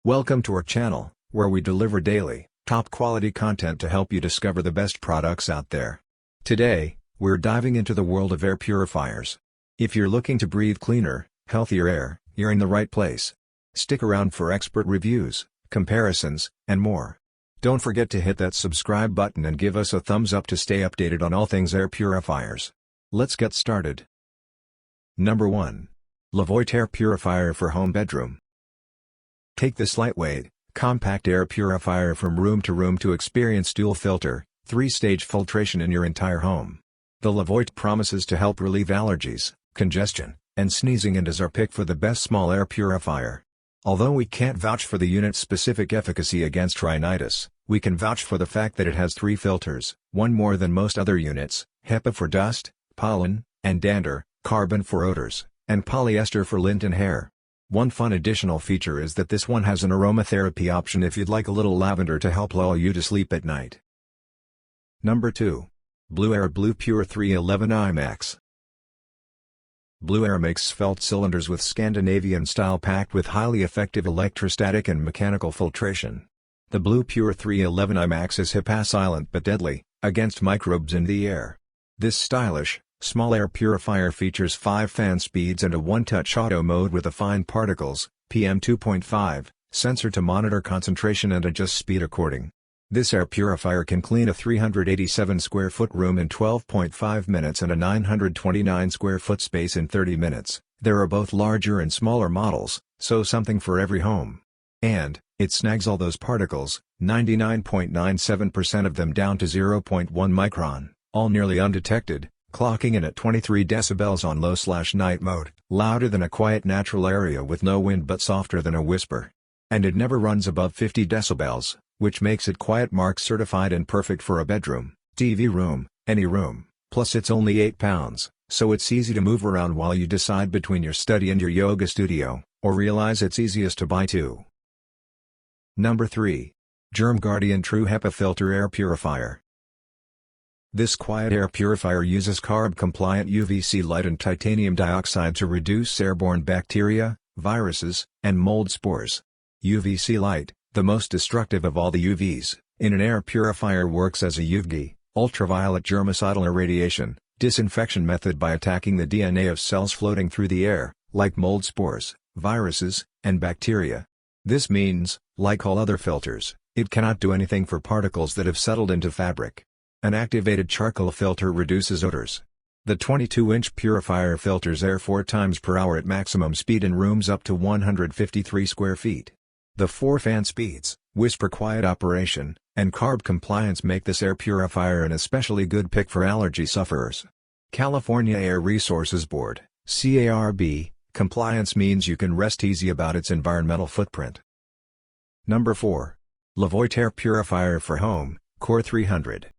Welcome to our channel, where we deliver daily, top-quality content to help you discover the best products out there. Today, we're diving into the world of air purifiers. If you're looking to breathe cleaner, healthier air, you're in the right place. Stick around for expert reviews, comparisons, and more. Don't forget to hit that subscribe button and give us a thumbs up to stay updated on all things air purifiers. Let's get started. Number 1. Levoit Air Purifier for Home Bedroom. Take this lightweight, compact air purifier from room to experience dual filter, 3-stage filtration in your entire home. The Levoit promises to help relieve allergies, congestion, and sneezing, and is our pick for the best small air purifier. Although we can't vouch for the unit's specific efficacy against rhinitis, we can vouch for the fact that it has 3 filters, one more than most other units: HEPA for dust, pollen, and dander, carbon for odors, and polyester for lint and hair. One fun additional feature is that this one has an aromatherapy option if you'd like a little lavender to help lull you to sleep at night. Number 2. Blue Air Blue Pure 311 IMAX. Blue Air makes svelte cylinders with Scandinavian style packed with highly effective electrostatic and mechanical filtration. The Blue Pure 311 IMAX is HEPA silent but deadly, against microbes in the air. This stylish, small air purifier features 5 fan speeds and a one-touch auto mode with a fine particles, PM2.5, sensor to monitor concentration and adjust speed according. This air purifier can clean a 387 square foot room in 12.5 minutes and a 929 square foot space in 30 minutes. There are both larger and smaller models, so something for every home. And it snags all those particles, 99.97% of them down to 0.1 micron, all nearly undetected, clocking in at 23 decibels on low/night mode, louder than a quiet natural area with no wind but softer than a whisper. And it never runs above 50 decibels, which makes it Quiet Mark certified and perfect for a bedroom, TV room, any room. Plus it's only 8 pounds, so it's easy to move around while you decide between your study and your yoga studio, or realize it's easiest to buy two. Number 3. Germ Guardian True HEPA Filter Air Purifier. This quiet air purifier uses carb-compliant UVC light and titanium dioxide to reduce airborne bacteria, viruses, and mold spores. UVC light, the most destructive of all the UVs, in an air purifier works as a UVG, ultraviolet germicidal irradiation, disinfection method by attacking the DNA of cells floating through the air, like mold spores, viruses, and bacteria. This means, like all other filters, it cannot do anything for particles that have settled into fabric. An activated charcoal filter reduces odors. The 22-inch purifier filters air 4 times per hour at maximum speed in rooms up to 153 square feet. The 4 fan speeds, whisper quiet operation, and carb compliance make this air purifier an especially good pick for allergy sufferers. California Air Resources Board, CARB, compliance means you can rest easy about its environmental footprint. Number 4. Levoit Air Purifier for Home, Core 300.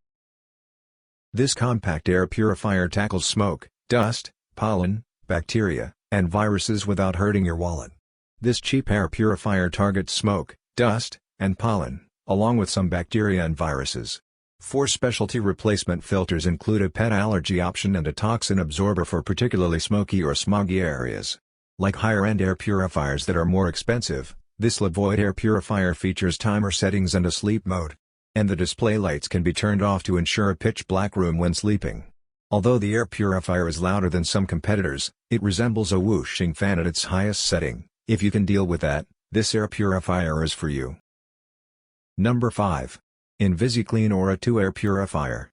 This compact air purifier tackles smoke, dust, pollen, bacteria, and viruses without hurting your wallet. This cheap air purifier targets smoke, dust, and pollen, along with some bacteria and viruses. 4 specialty replacement filters include a pet allergy option and a toxin absorber for particularly smoky or smoggy areas. Like higher-end air purifiers that are more expensive, this Levoit air purifier features timer settings and a sleep mode. And the display lights can be turned off to ensure a pitch-black room when sleeping. Although the air purifier is louder than some competitors, it resembles a whooshing fan at its highest setting. If you can deal with that, this air purifier is for you. Number 5. InvisiClean Aura 2 Air Purifier.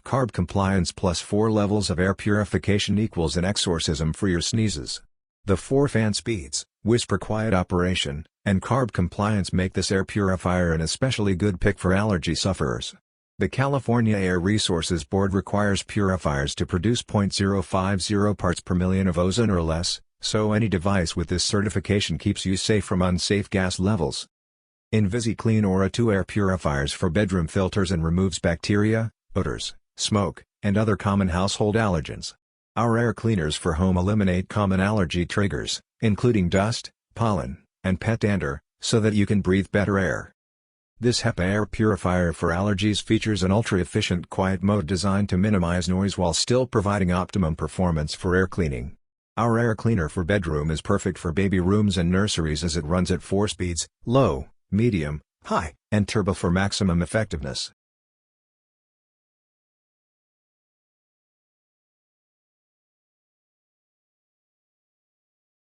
Carb compliance plus 4 levels of air purification equals an exorcism for your sneezes. The 4 fan speeds, whisper quiet operation, and carb compliance make this air purifier an especially good pick for allergy sufferers. The California Air Resources Board requires purifiers to produce 0.050 parts per million of ozone or less, so any device with this certification keeps you safe from unsafe gas levels. InvisiClean Aura 2 air purifiers for bedroom filters and removes bacteria, odors, smoke, and other common household allergens. Our air cleaners for home eliminate common allergy triggers, including dust, pollen, and pet dander, so that you can breathe better air. This HEPA air purifier for allergies features an ultra-efficient quiet mode designed to minimize noise while still providing optimum performance for air cleaning. Our air cleaner for bedroom is perfect for baby rooms and nurseries as it runs at 4 speeds, low, medium, high, and turbo for maximum effectiveness.